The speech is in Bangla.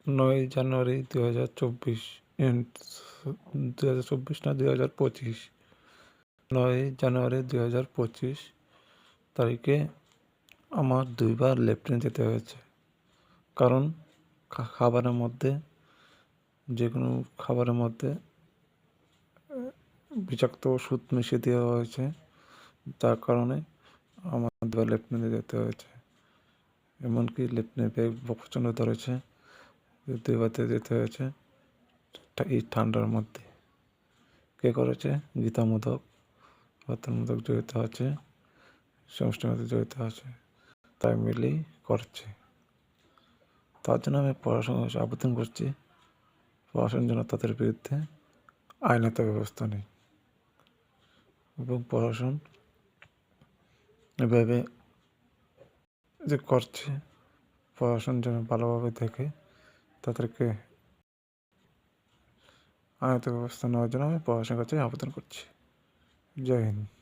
9 জানুয়ারি 2024, 2024 না 2025, 9 জানুয়ারি 2025 তারিখে আমার 2বার লেফটেন্যান্ট যেতে হয়েছে। কারণ খাবারের মধ্যে, যে কোনো খাবারের মধ্যে বিষাক্ত ওষুধ মিশিয়ে দেওয়া হয়েছে, তার কারণে আমার 2বার লেফটেন্যান্টে যেতে হয়েছে। এমনকি লেফটেন্যান্ট ব্যাগ প্রচণ্ড ধরেছে, 2বারতে যেতে হয়েছে এই ঠান্ডার মধ্যে। কে করেছে? গীতামোদক, গীতামোদক জড়িত আছে, সমষ্টির মধ্যে জড়িত আছে, তাই মিলেই করছে। তার জন্য আমি প্রশাসনের কাছে আবেদন করছি, প্রশাসন যেন তাদের বিরুদ্ধে আইনত ব্যবস্থা নেয় এবং প্রশাসন এভাবে যে করছে, প্রশাসন যেন ভালোভাবে দেখে তাদেরকে আইনত ব্যবস্থা নেওয়ার জন্য আমি প্রশাসনের কাছে আবেদন করছি। জয় হিন্দ।